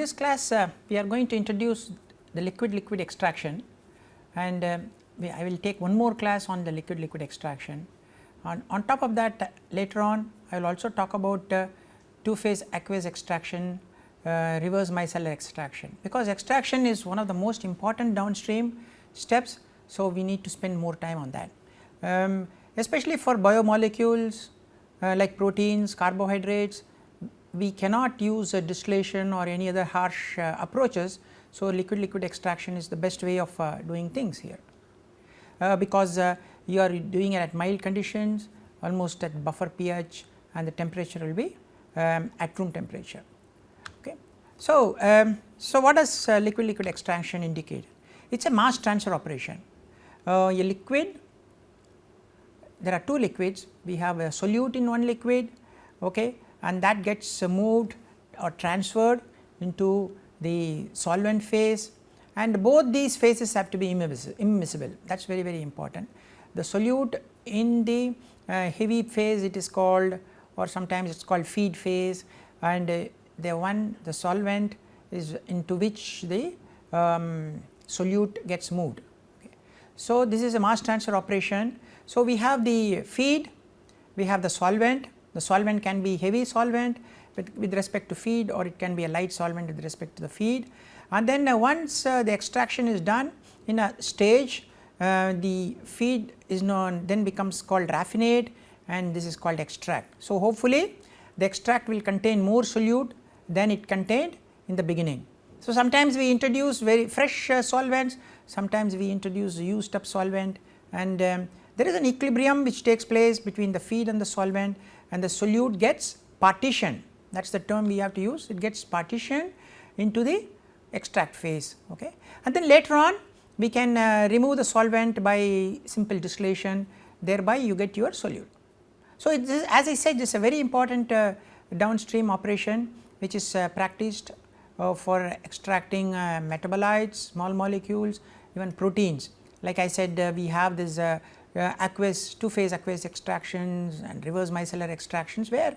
this class we are going to introduce the liquid extraction, and I will take one more class on the liquid extraction. On top of that, later on I will also talk about two phase aqueous extraction, reverse micellar extraction, because extraction is one of the most important downstream steps. So, we need to spend more time on that, especially for biomolecules like proteins, carbohydrates. We cannot use distillation or any other harsh approaches. So, liquid extraction is the best way of doing things here, because you are doing it at mild conditions, almost at buffer pH, and the temperature will be at room temperature. Okay. So, what does liquid extraction indicate? It is a mass transfer operation. A liquid, there are two liquids, we have a solute in one liquid, okay, and that gets moved or transferred into the solvent phase, and both these phases have to be immiscible. That is very important. The solute in the heavy phase, it is called, or sometimes it is called feed phase, and the solvent is into which the solute gets moved. Okay. So, this is a mass transfer operation. So, we have the feed, we have the solvent can be heavy solvent with respect to feed, or it can be a light solvent with respect to the feed, and then once the extraction is done in a stage, the feed is known, then becomes called raffinate, and this is called extract. So, hopefully the extract will contain more solute than it contained in the beginning. So, sometimes we introduce very fresh solvents, sometimes we introduce used up solvent, and there is an equilibrium which takes place between the feed and the solvent, and the solute gets partitioned. That is the term we have to use, it gets partitioned into the extract phase. Okay. And then later on we can remove the solvent by simple distillation, thereby you get your solute. So, it is, as I said, this is a very important downstream operation which is practiced for extracting metabolites, small molecules, even proteins. Like I said, we have this aqueous, two phase aqueous extractions and reverse micellar extractions, where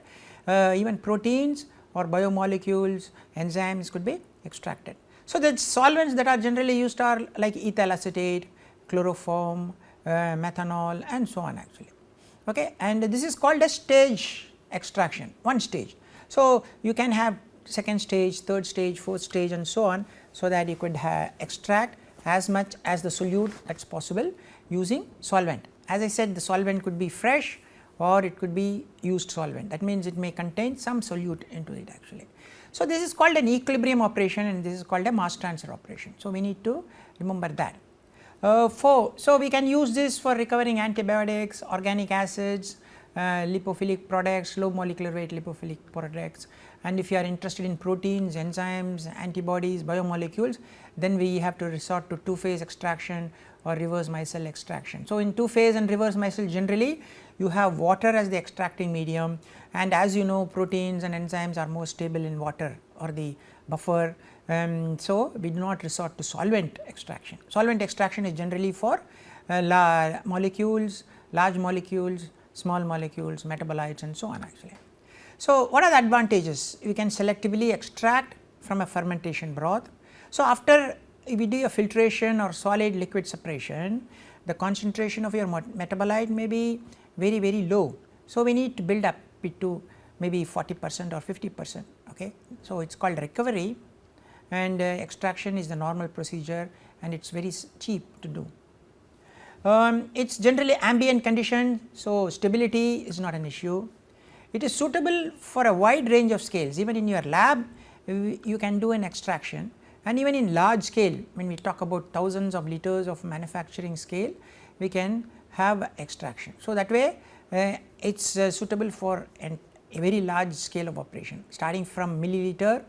even proteins or biomolecules, enzymes could be extracted. So, the solvents that are generally used are like ethyl acetate, chloroform, methanol, and so on actually. Okay. And this is called a stage extraction, one stage. So, you can have second stage, third stage, fourth stage, and so on, so that you could extract as much as the solute that is possible using solvent. As I said, the solvent could be fresh or it could be used solvent, that means it may contain some solute into it actually. So, this is called an equilibrium operation, and this is called a mass transfer operation. So, we need to remember that. So, we can use this for recovering antibiotics, organic acids, lipophilic products, low molecular weight lipophilic products, and if you are interested in proteins, enzymes, antibodies, biomolecules, then we have to resort to two phase extraction or reverse micelle extraction. So, in two phase and reverse micelle, generally you have water as the extracting medium, and as you know, proteins and enzymes are more stable in water or the buffer. So, we do not resort to solvent extraction. Solvent extraction is generally for molecules, large molecules, small molecules, metabolites, and so on actually. So, what are the advantages? We can selectively extract from a fermentation broth. So, after we do a filtration or solid liquid separation, the concentration of your metabolite may be very low. So, we need to build up it to maybe 40% or 50%. Okay. So, it is called recovery, and extraction is the normal procedure, and it is very cheap to do. It is generally ambient condition, so stability is not an issue. It is suitable for a wide range of scales. Even in your lab you can do an extraction, and even in large scale, when we talk about thousands of liters of manufacturing scale, we can have extraction. So, that way it is suitable for a very large scale of operation, starting from milliliter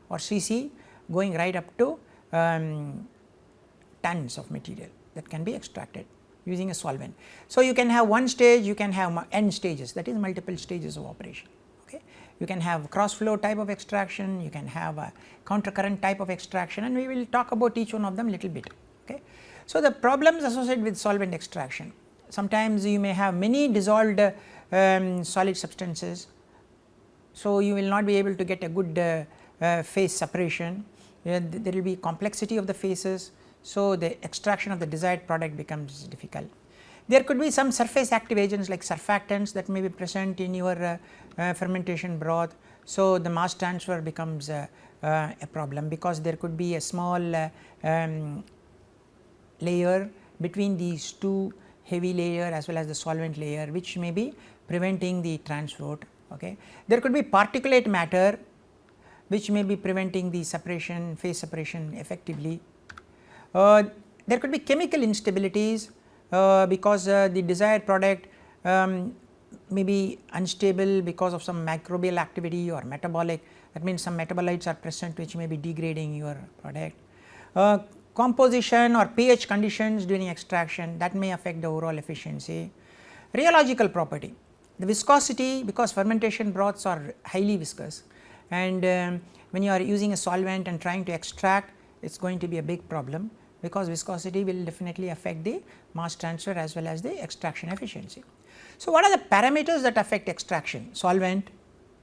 or cc, going right up to tons of material that can be extracted using a solvent. So, you can have one stage, you can have n stages, that is multiple stages of operation. Okay. You can have cross flow type of extraction, you can have a counter current type of extraction, and we will talk about each one of them little bit. Okay. So, the problems associated with solvent extraction, sometimes you may have many dissolved solid substances. So, you will not be able to get a good phase separation, there will be complexity of the phases. So, the extraction of the desired product becomes difficult. There could be some surface active agents like surfactants that may be present in your fermentation broth. So, the mass transfer becomes a problem, because there could be a small layer between these two heavy layer as well as the solvent layer, which may be preventing the transfer. Okay. There could be particulate matter which may be preventing the separation, phase separation effectively. There could be chemical instabilities because the desired product may be unstable because of some microbial activity or metabolic, that means some metabolites are present which may be degrading your product. Composition or pH conditions during extraction, that may affect the overall efficiency. Rheological property, the viscosity, because fermentation broths are highly viscous, and when you are using a solvent and trying to extract, it is going to be a big problem, because viscosity will definitely affect the mass transfer as well as the extraction efficiency. So, what are the parameters that affect extraction? Solvent,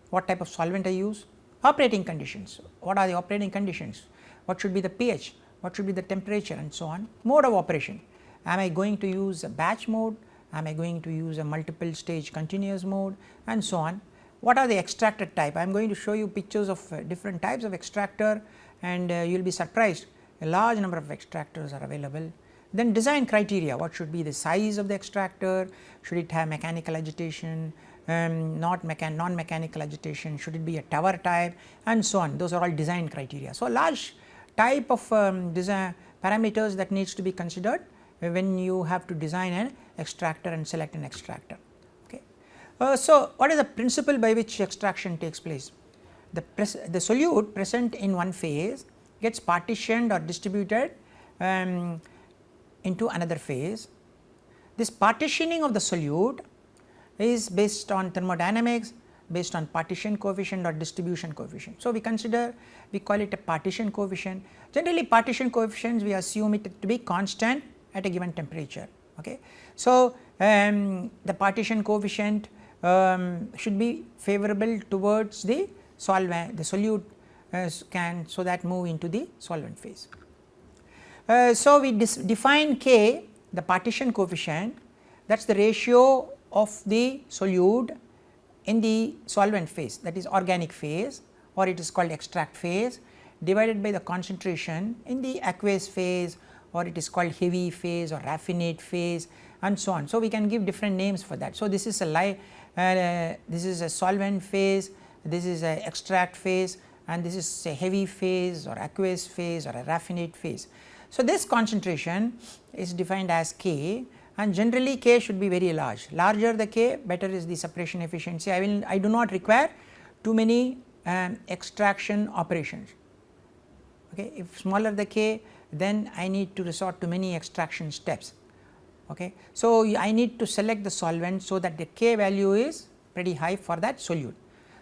what type of solvent I use, operating conditions, what are the operating conditions, what should be the pH, what should be the temperature, and so on. Mode of operation, am I going to use a batch mode, am I going to use a multiple stage continuous mode, and so on. What are the extractor type? I am going to show you pictures of different types of extractor, and you will be surprised, a large number of extractors are available. Then design criteria, what should be the size of the extractor, should it have mechanical agitation, non-mechanical agitation, should it be a tower type, and so on. Those are all design criteria. So, a large type of design parameters that needs to be considered when you have to design an extractor and select an extractor. Okay. So, what is the principle by which extraction takes place? The solute present in one phase gets partitioned or distributed into another phase. This partitioning of the solute is based on thermodynamics, based on partition coefficient or distribution coefficient. So, we call it a partition coefficient. Generally, partition coefficients we assume it to be constant at a given temperature. Okay. So, the partition coefficient should be favorable towards the solvent, the solute can so that move into the solvent phase. So, we define K, the partition coefficient, that is the ratio of the solute in the solvent phase, that is organic phase, or it is called extract phase, divided by the concentration in the aqueous phase, or it is called heavy phase or raffinate phase, and so on. So, we can give different names for that. So, this is a solvent phase, this is a extract phase, and this is a heavy phase or aqueous phase or a raffinate phase. So, this concentration is defined as K, and generally K should be very large. Larger the K, better is the separation efficiency. I do not require too many extraction operations. Okay. If smaller the K, then I need to resort to many extraction steps. Okay. So, I need to select the solvent so that the K value is pretty high for that solute.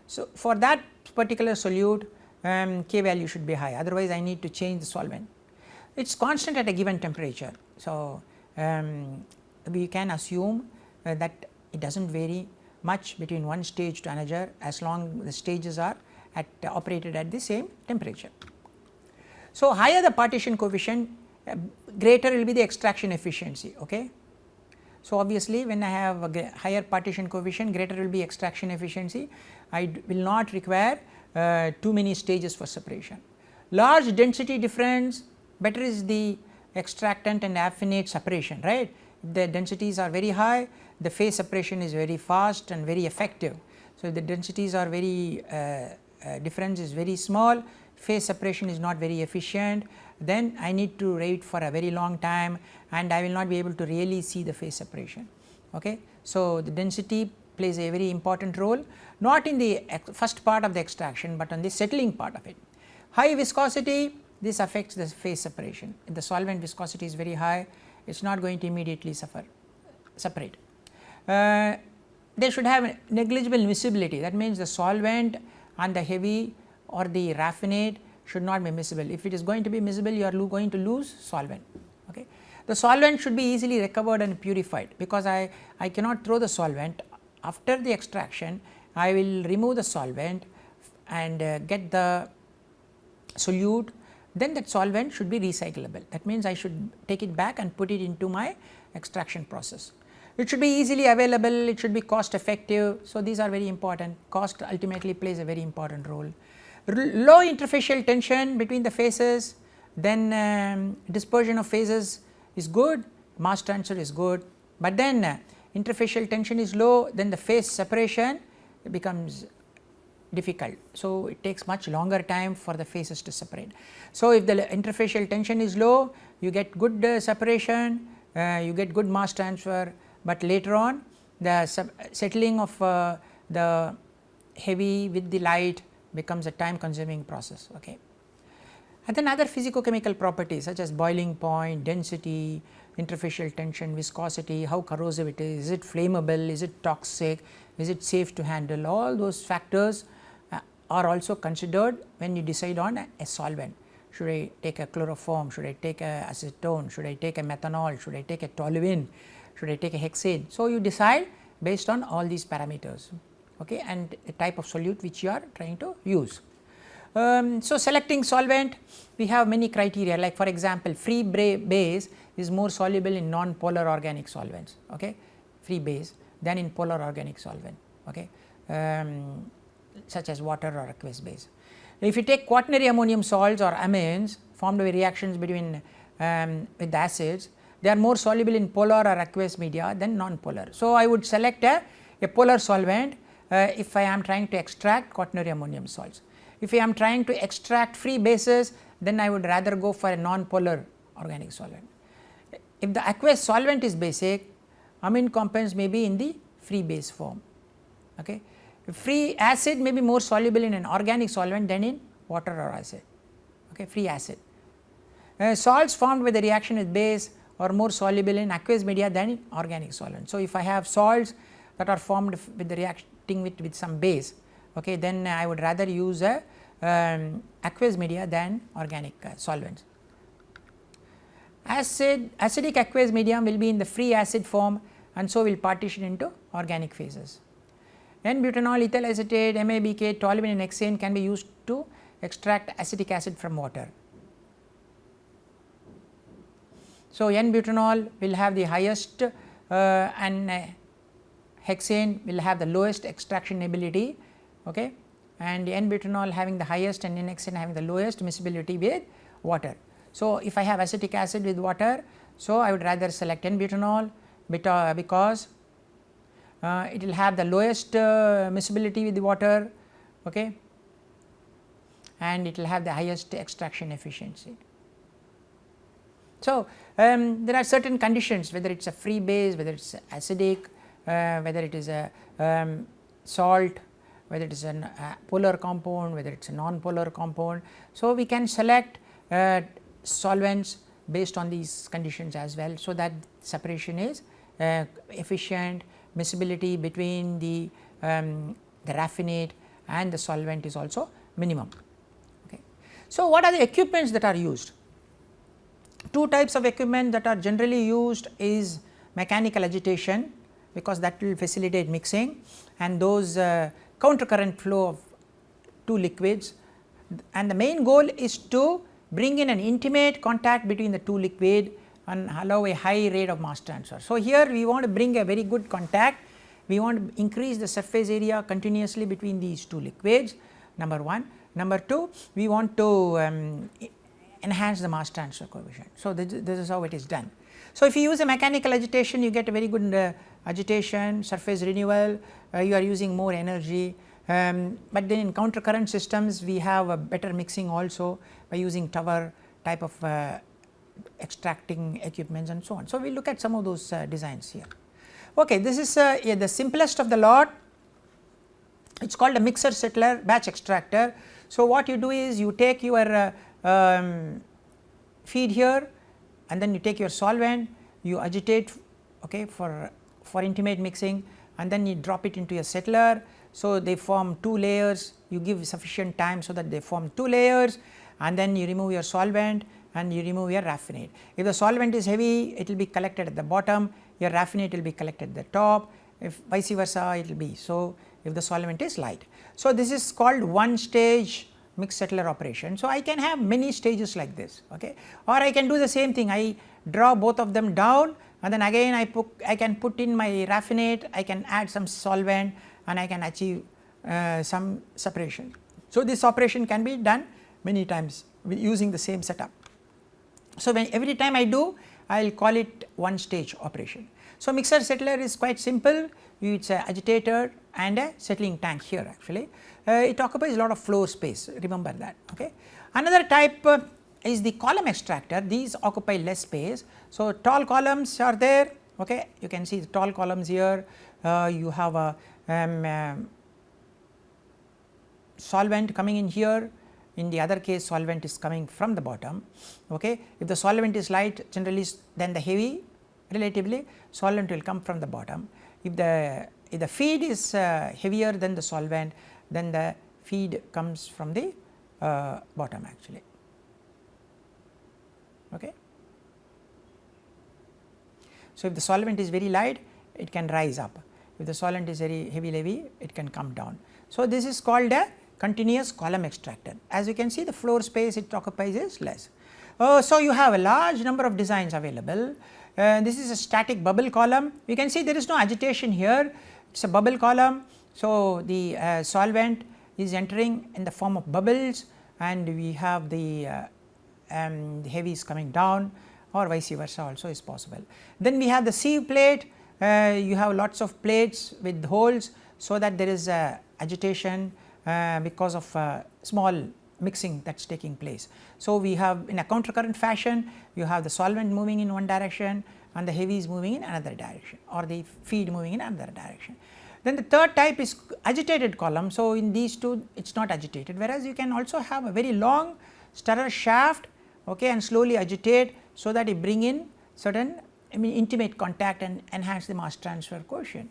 So, for that particular solute, K value should be high, otherwise I need to change the solvent. It is constant at a given temperature. So, we can assume that it does not vary much between one stage to another, as long the stages are operated at the same temperature. So, higher the partition coefficient, greater will be the extraction efficiency. Okay. So, obviously, when I have a higher partition coefficient, greater will be extraction efficiency. I will not require too many stages for separation. Large density difference, better is the extractant and affinate separation, right. If the densities are very high, the phase separation is very fast and very effective. So, if the densities are very difference is very small, phase separation is not very efficient, then I need to wait for a very long time and I will not be able to really see the phase separation. Okay. So, the density plays a very important role, not in the first part of the extraction, but on the settling part of it. High viscosity, this affects the phase separation. If the solvent viscosity is very high, it is not going to immediately separate. They should have negligible miscibility, that means the solvent and the heavy or the raffinate should not be miscible. If it is going to be miscible, you are going to lose solvent. Okay. The solvent should be easily recovered and purified, because I cannot throw the solvent. After the extraction, I will remove the solvent and get the solute, then that solvent should be recyclable. That means I should take it back and put it into my extraction process. It should be easily available, it should be cost effective. So, these are very important. Cost ultimately plays a very important role. Low interfacial tension between the phases, then dispersion of phases is good, mass transfer is good, but then interfacial tension is low, then the phase separation becomes difficult. So, it takes much longer time for the phases to separate. So, if the interfacial tension is low, you get good separation, you get good mass transfer, but later on the settling of the heavy with the light becomes a time consuming process. Okay. And then other physicochemical properties such as boiling point, density, interfacial tension, viscosity, how corrosive it is it flammable, is it toxic, is it safe to handle, all those factors are also considered when you decide on a solvent. Should I take a chloroform, should I take a acetone, should I take a methanol, should I take a toluene, should I take a hexane. So, you decide based on all these parameters, okay, and a type of solute which you are trying to use. So, selecting solvent, we have many criteria, like for example, free base is more soluble in non-polar organic solvents, okay, free base than in polar organic solvent, okay, such as water or aqueous base. If you take quaternary ammonium salts or amines formed by reactions between with acids, they are more soluble in polar or aqueous media than non-polar. So, I would select a polar solvent if I am trying to extract quaternary ammonium salts. If I am trying to extract free bases, then I would rather go for a non-polar organic solvent. If the aqueous solvent is basic, amine compounds may be in the free base form. Okay. Free acid may be more soluble in an organic solvent than in water or acid, okay, free acid. Salts formed by the reaction with base are more soluble in aqueous media than in organic solvent. So, if I have salts that are formed with the reacting with some base, okay, then I would rather use a aqueous media than organic solvents. Acidic aqueous medium will be in the free acid form and so will partition into organic phases. N-butanol, ethyl acetate, MABK, toluene and hexane can be used to extract acetic acid from water. So, N-butanol will have the highest and hexane will have the lowest extraction ability, okay, and N-butanol having the highest and N-hexane having the lowest miscibility with water. So, if I have acetic acid with water, so I would rather select N-butanol because it will have the lowest miscibility with the water, okay, and it will have the highest extraction efficiency. So, there are certain conditions, whether it is a free base, whether it is acidic, whether it is a salt, whether it is a polar compound, whether it is a non-polar compound. So, we can select solvents based on these conditions as well. So, that separation is efficient, miscibility between the raffinate and the solvent is also minimum. Okay. So, what are the equipments that are used? Two types of equipment that are generally used is mechanical agitation, because that will facilitate mixing, and those counter current flow of two liquids, and the main goal is to bring in an intimate contact between the two liquid and allow a high rate of mass transfer. So, here we want to bring a very good contact, we want to increase the surface area continuously between these two liquids, number one. Number two, we want to enhance the mass transfer coefficient. So, this is how it is done. So, if you use a mechanical agitation, you get a very good agitation, surface renewal, you are using more energy, but then in counter current systems we have a better mixing also by using tower type of extracting equipments and so on. So, we will look at some of those designs here. Okay, this is the simplest of the lot, it is called a mixer settler batch extractor. So, what you do is you take your feed here and then you take your solvent, you agitate, okay, for intimate mixing, and then you drop it into a settler. So, they form two layers, you give sufficient time so that they form two layers, and then you remove your solvent and you remove your raffinate. If the solvent is heavy, it will be collected at the bottom, your raffinate will be collected at the top, if vice versa it will be. So, if the solvent is light. So, this is called one stage mixed settler operation. So, I can have many stages like this, okay. Or I can do the same thing, I draw both of them down and then again I can put in my raffinate, I can add some solvent and I can achieve some separation. So, this operation can be done many times using the same setup. So, when every time I do, I will call it one stage operation. So, mixer settler is quite simple, it is a agitator and a settling tank here actually. It occupies a lot of floor space, remember that, okay. Another type is the column extractor, these occupy less space. So, tall columns are there, okay. You can see the tall columns here, you have a solvent coming in here, in the other case solvent is coming from the bottom, okay. If the solvent is light, generally then the heavy relatively solvent will come from the bottom. If the feed is heavier than the solvent, then the feed comes from the bottom actually, okay. So, if the solvent is very light, it can rise up, if the solvent is very heavy, it can come down. So, this is called a continuous column extractor. As you can see, the floor space it occupies is less. So, you have a large number of designs available. This is a static bubble column, you can see there is no agitation here, it is a bubble column. So, the solvent is entering in the form of bubbles and we have the heavies coming down, or vice versa also is possible. Then we have the sieve plate, you have lots of plates with holes, so that there is agitation because of small mixing that is taking place. So, we have in a counter current fashion, you have the solvent moving in one direction and the heavies moving in another direction, or the feed moving in another direction. Then the third type is agitated column. So, in these two it is not agitated, whereas you can also have a very long stirrer shaft, okay, and slowly agitate, so that you bring in certain intimate contact and enhance the mass transfer coefficient.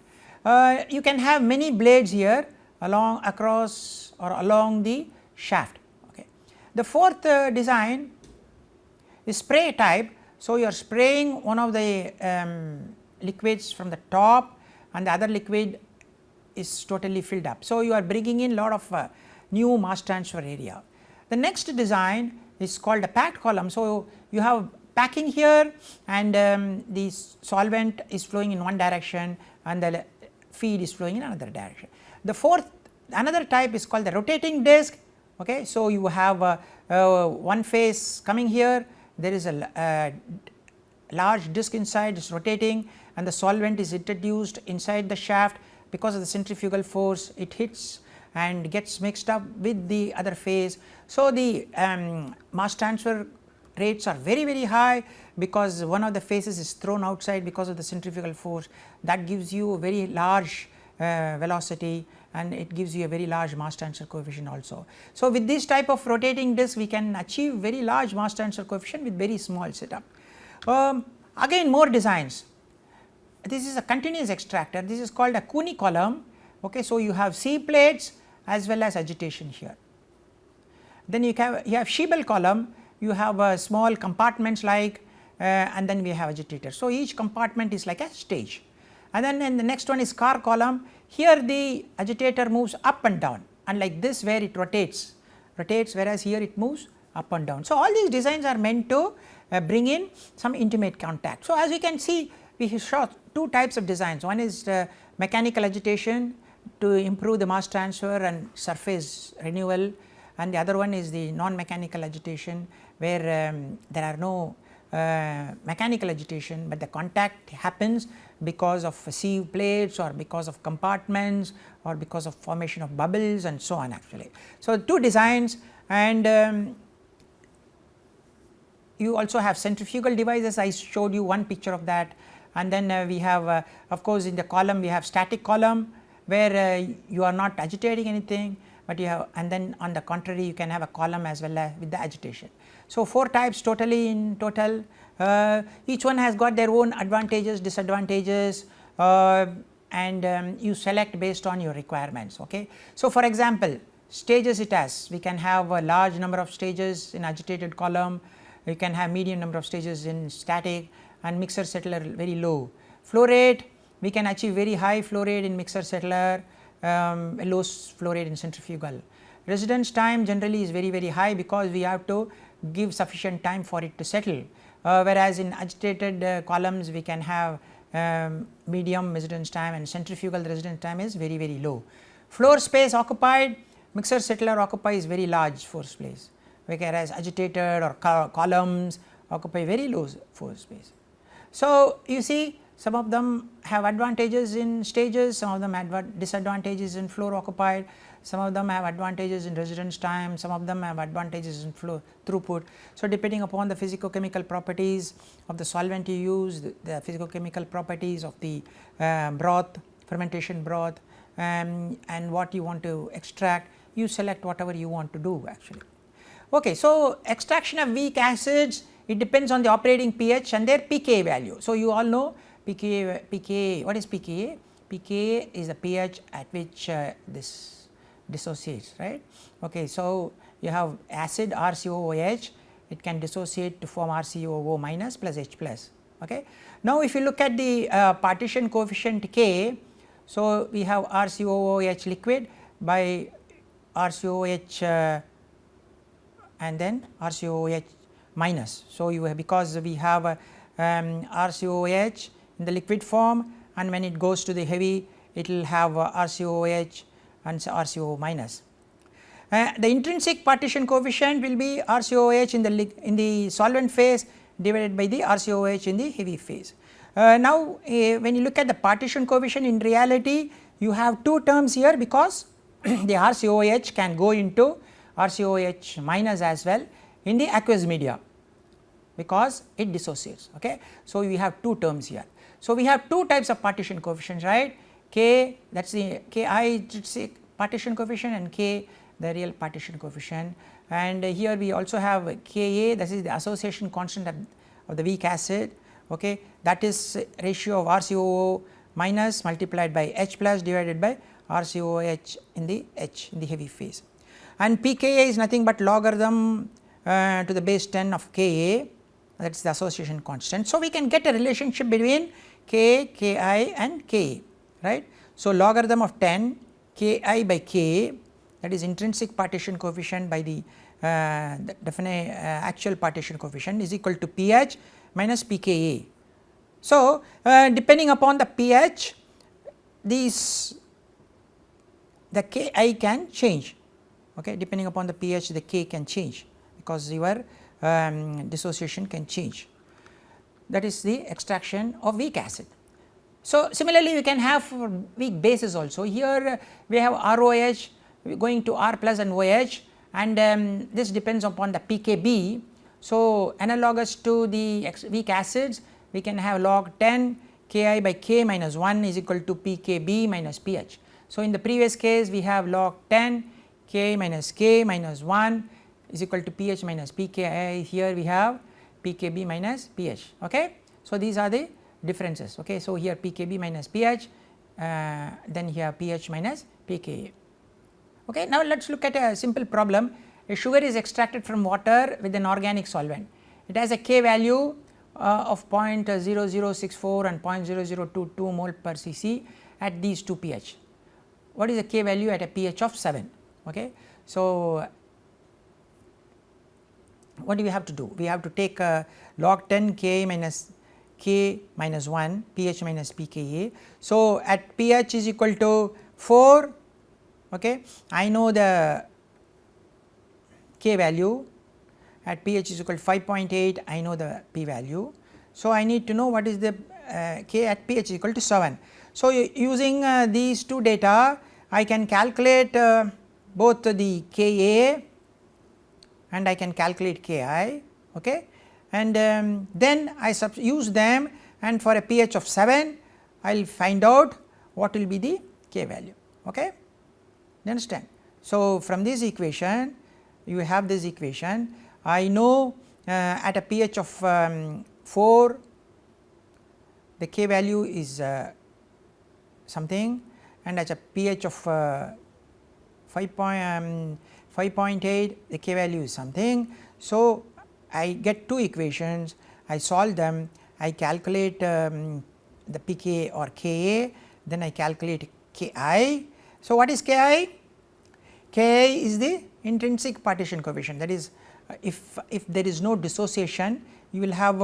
You can have many blades here across or along the shaft, okay. The fourth design is spray type. So, you are spraying one of the liquids from the top and the other liquid is totally filled up. So, you are bringing in lot of new mass transfer area. The next design is called a packed column. So, you have packing here and the solvent is flowing in one direction and the feed is flowing in another direction. The fourth, another type is called the rotating disc, okay. So, you have one phase coming here, there is a large disc inside, it is rotating and the solvent is introduced inside the shaft. Because of the centrifugal force, it hits and gets mixed up with the other phase. So, the mass transfer rates are very high, because one of the phases is thrown outside because of the centrifugal force, that gives you a very large velocity and it gives you a very large mass transfer coefficient also. So, with this type of rotating disc we can achieve very large mass transfer coefficient with very small setup. Again more designs. This is a continuous extractor, this is called a Cooney column, okay. So, you have sieve plates as well as agitation here. Then you have Schiebel column, you have small compartments like and then we have agitator. So, each compartment is like a stage. And then the next one is car column, here the agitator moves up and down, unlike this where it rotates, whereas here it moves up and down. So, all these designs are meant to bring in some intimate contact. So, as we can see, we saw two types of designs, one is mechanical agitation to improve the mass transfer and surface renewal, and the other one is the non-mechanical agitation where there are no mechanical agitation, but the contact happens because of sieve plates or because of compartments or because of formation of bubbles and so on actually. So, two designs, and you also have centrifugal devices, I showed you one picture of that. And then we have of course, in the column we have static column where you are not agitating anything, but you have, and then on the contrary you can have a column as well as with the agitation. So, 4 types totally in total, each one has got their own advantages, disadvantages, and you select based on your requirements, okay. So, for example, stages it has, we can have a large number of stages in agitated column, you can have medium number of stages in static, and mixer settler very low. Flow rate, we can achieve very high flow rate in mixer settler, low flow rate in centrifugal. residence time generally is very high because we have to give sufficient time for it to settle, whereas in agitated columns we can have medium residence time, and centrifugal residence time is very low. Floor space occupied, mixer settler occupies very large floor space, whereas agitated or columns occupy very low floor space. So, you see some of them have advantages in stages, some of them have disadvantages in floor occupied, some of them have advantages in residence time, some of them have advantages in flow throughput. So, depending upon the physicochemical properties of the solvent you use, the physicochemical properties of the broth, fermentation broth, and what you want to extract, you select whatever you want to do actually. Okay, so, extraction of weak acids, it depends on the operating pH and their pKa value. So, you all know pKa, what is pKa? pKa is the pH at which this dissociates, right. Okay, so, you have acid RCOOH, it can dissociate to form RCOO minus plus H plus. Okay. Now, if you look at the partition coefficient K, so we have RCOOH liquid by RCOOH and then RCOOH minus. So, you have, because we have RCOOH in the liquid form, and when it goes to the heavy it will have RCOOH and RCO minus. The intrinsic partition coefficient will be RCOH in the solvent phase divided by the RCOH in the heavy phase. Now, when you look at the partition coefficient, in reality you have two terms here, because the RCOH can go into RCOH minus as well in the aqueous media, because it dissociates. Okay. So, we have two terms here. So, we have two types of partition coefficients, right. K, that is the Ki partition coefficient, and K the real partition coefficient, and here we also have Ka, that is the association constant of the weak acid. Okay. That is ratio of RCOO minus multiplied by H plus divided by RCOH in the H in the heavy phase, and pKa is nothing but logarithm to the base 10 of Ka, that is the association constant. So, we can get a relationship between K, Ki and Ka, right. So, logarithm of 10 Ki by Ka, that is intrinsic partition coefficient by the definite actual partition coefficient, is equal to pH minus pKa. So, depending upon the pH, the Ki can change. Okay, depending upon the pH, the K can change, because your dissociation can change. That is the extraction of weak acid. So, similarly we can have weak bases also. Here we have ROH going to R plus and OH, and this depends upon the pKb. So, analogous to the weak acids, we can have log 10 Ki by K minus 1 is equal to pKb minus pH. So, in the previous case we have log 10 K minus K minus 1 is equal to pH minus pKi. Here we have pKb minus pH. Okay. So, these are the differences. Okay. So, here pKb minus pH, then here pH minus pKa. Okay. Now, let us look at a simple problem. A sugar is extracted from water with an organic solvent. It has a K value of 0.0064 and 0.0022 mole per cc at these two pH. What is the K value at a pH of 7? Okay. So, what do we have to do? We have to take log 10 K minus K minus 1 pH minus pKa. So, at pH is equal to 4, okay. I know the K value, at pH is equal to 5.8, I know the P value. So, I need to know what is the K at pH is equal to 7. So, using these two data, I can calculate both the Ka and I can calculate Ki, okay. And then I use them, and for a pH of 7 I will find out what will be the K value, okay. You understand. So, from this equation you have this equation, I know at a pH of 4 the K value is something, and at a pH of 5.8 the K value is something. So, I get two equations, I solve them, I calculate the pK or Ka, then I calculate Ki. So, what is Ki? Ka is the intrinsic partition coefficient, that is if there is no dissociation you will have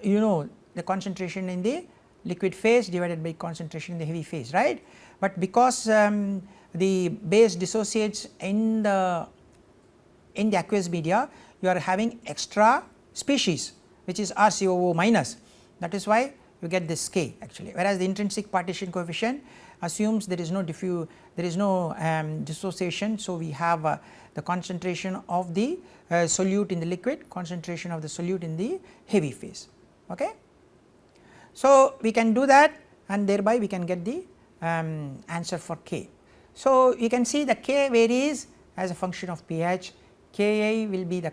you know the concentration in the liquid phase divided by concentration in the heavy phase, right. But because the base dissociates in the aqueous media, you are having extra species which is RCOO minus, that is why you get this K actually, whereas the intrinsic partition coefficient assumes there is no dissociation. So, we have the concentration of the solute in the liquid, concentration of the solute in the heavy phase. Okay. So, we can do that and thereby we can get the answer for K. So, you can see the K varies as a function of pH, Ki will be the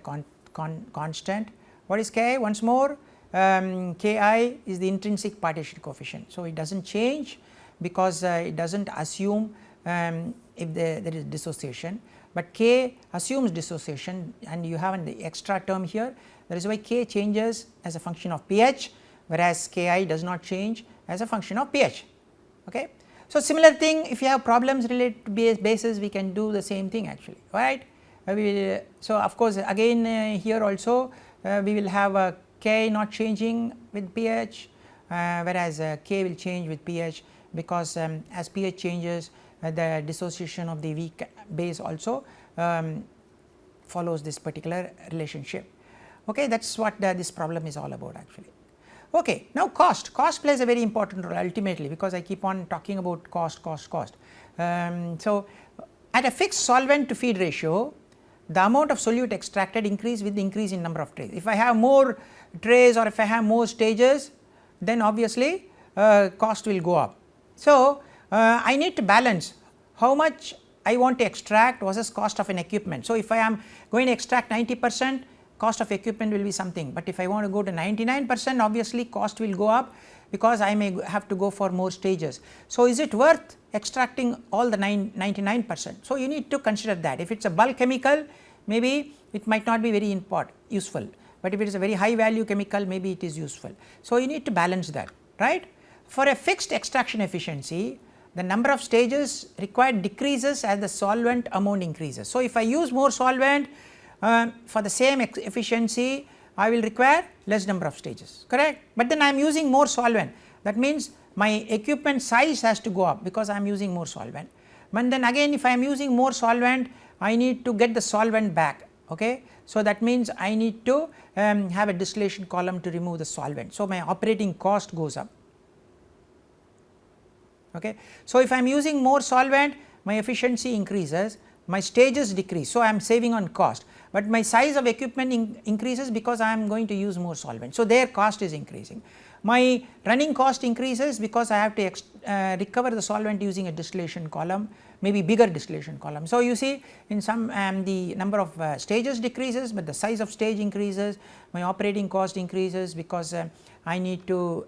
constant. What is Ki? Once more, Ki is the intrinsic partition coefficient. So, it does not change because it does not assume if there is dissociation, but K assumes dissociation and you have the extra term here, that is why K changes as a function of pH, whereas Ki does not change as a function of pH. Okay. So, similar thing, if you have problems related to bases we can do the same thing actually, right. So, of course, again here also we will have K not changing with pH, whereas K will change with pH, because as pH changes the dissociation of the weak base also follows this particular relationship. Okay, that is what this problem is all about actually. Okay, now cost plays a very important role ultimately, because I keep on talking about cost. So, at a fixed solvent to feed ratio, the amount of solute extracted increase with the increase in number of trays. If I have more trays or if I have more stages, then obviously cost will go up. So, I need to balance how much I want to extract versus cost of an equipment. So, if I am going to extract 90%, cost of equipment will be something, but if I want to go to 99%, obviously cost will go up because I may have to go for more stages. So, is it worth extracting all the 99%? So, you need to consider that. If it is a bulk chemical, maybe it might not be very useful, but if it is a very high value chemical, maybe it is useful. So, you need to balance that, right. For a fixed extraction efficiency, the number of stages required decreases as the solvent amount increases. So, if I use more solvent for the same efficiency, I will require less number of stages, correct, but then I am using more solvent, that means my equipment size has to go up because I am using more solvent. But then again, if I am using more solvent, I need to get the solvent back. Okay. So, that means I need to have a distillation column to remove the solvent. So, my operating cost goes up. Okay. So, if I am using more solvent, my efficiency increases, my stages decrease. So, I am saving on cost, but my size of equipment increases because I am going to use more solvent. So, their cost is increasing. My running cost increases because I have to recover the solvent using a distillation column, maybe bigger distillation column. So, you see in some the number of stages decreases, but the size of stage increases, my operating cost increases because I need to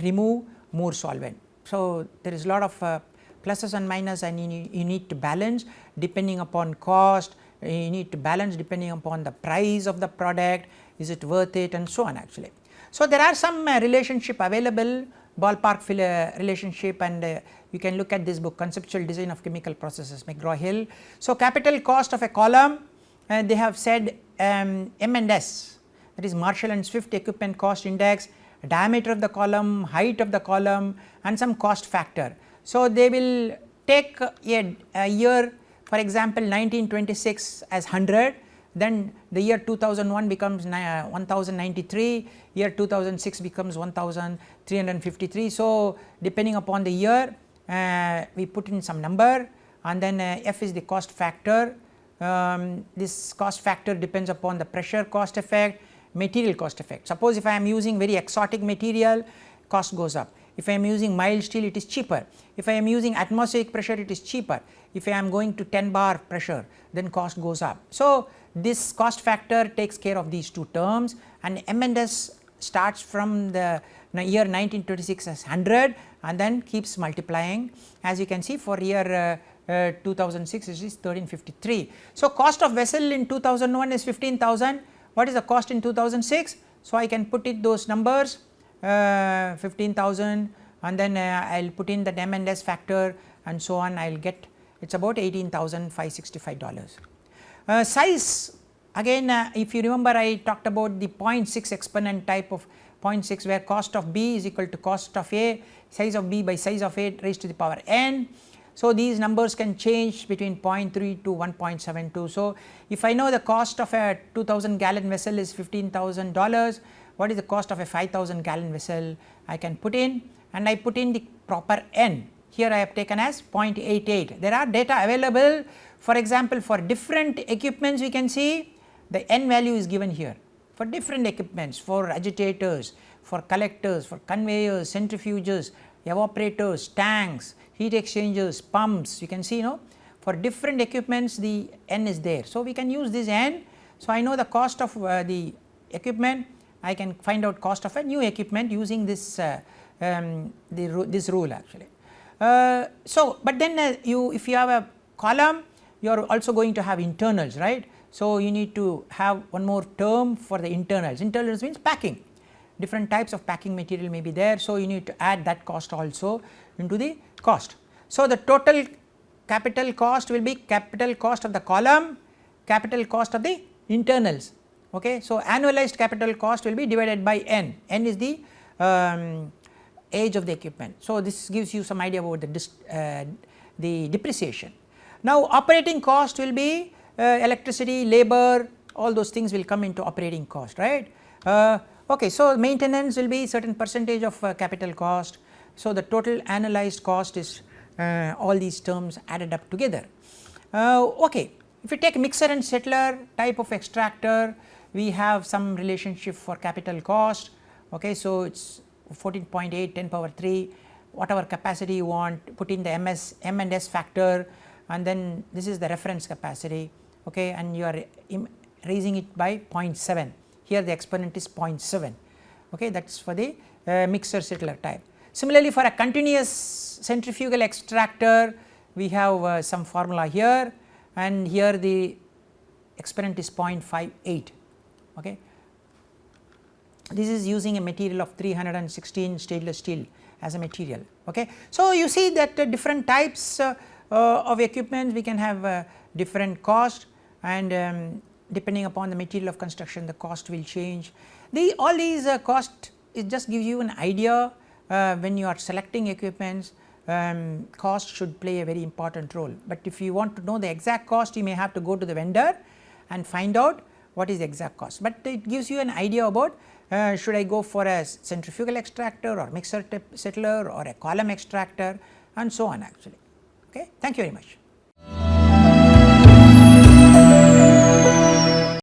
remove more solvent. So, there is a lot of pluses and minuses, and you need to balance depending upon cost, you need to balance depending upon the price of the product, is it worth it, and so on actually. So, there are some relationship available, ballpark relationship, and you can look at this book, Conceptual Design of Chemical Processes, McGraw-Hill. So, capital cost of a column, they have said M&S, that is Marshall and Swift Equipment Cost Index, diameter of the column, height of the column, and some cost factor. So, they will take a year, for example 1926 as 100, then the year 2001 becomes 1093, year 2006 becomes 1353. So, depending upon the year we put in some number, and then F is the cost factor. This cost factor depends upon the pressure cost effect, material cost effect. Suppose if I am using very exotic material, cost goes up. If I am using mild steel, it is cheaper. If I am using atmospheric pressure, it is cheaper. If I am going to 10 bar pressure, then cost goes up. So, this cost factor takes care of these two terms, and M&S starts from the year 1926 as 100 and then keeps multiplying. As you can see, for year 2006 it is 1353. So, cost of vessel in 2001 is 15,000. What is the cost in 2006? So, I can put it those numbers 15,000, and then I will put in the M&S factor and so on, I will get it is about $18,565. Size, again if you remember I talked about the 0.6 exponent type of 0.6 where cost of B is equal to cost of A, size of B by size of A raised to the power n. So, these numbers can change between 0.3 to 1.72. So, if I know the cost of a 2000 gallon vessel is $15,000, what is the cost of a 5000 gallon vessel, I can put in, and I put in the proper n. Here I have taken as 0.88. There are data available, for example, for different equipments we can see the n value is given here for different equipments, for agitators, for collectors, for conveyors, centrifuges, evaporators, tanks, heat exchangers, pumps, you can see, for different equipments the n is there. So, we can use this n. So, I know the cost of the equipment, I can find out cost of a new equipment using this this rule actually. So, but then if you have a column, you are also going to have internals, right. So, you need to have one more term for the internals. Internals means packing, different types of packing material may be there. So, you need to add that cost also into the cost. So, the total capital cost will be capital cost of the column, capital cost of the internals. Okay. So, annualized capital cost will be divided by n, n is the age of the equipment. So, this gives you some idea about the depreciation. Now, operating cost will be electricity, labor, all those things will come into operating cost, right. Okay. So, maintenance will be certain percentage of capital cost. So, the total analyzed cost is all these terms added up together. Okay. If you take mixer and settler type of extractor, we have some relationship for capital cost. Okay. So, it is 14.8 10 power 3, whatever capacity you want, put in the M and S factor, and then this is the reference capacity, okay, and you are raising it by 0.7. Here the exponent is 0.7, okay, that is for the mixer settler type. Similarly, for a continuous centrifugal extractor, we have some formula here, and here the exponent is 0.58, okay. This is using a material of 316 stainless steel as a material, okay. So, you see that different types of equipment we can have different cost, and depending upon the material of construction the cost will change. All these cost, it just gives you an idea when you are selecting equipments, cost should play a very important role, but if you want to know the exact cost you may have to go to the vendor and find out what is the exact cost, but it gives you an idea about should I go for a centrifugal extractor or mixer settler or a column extractor and so on actually. Okay. Thank you very much.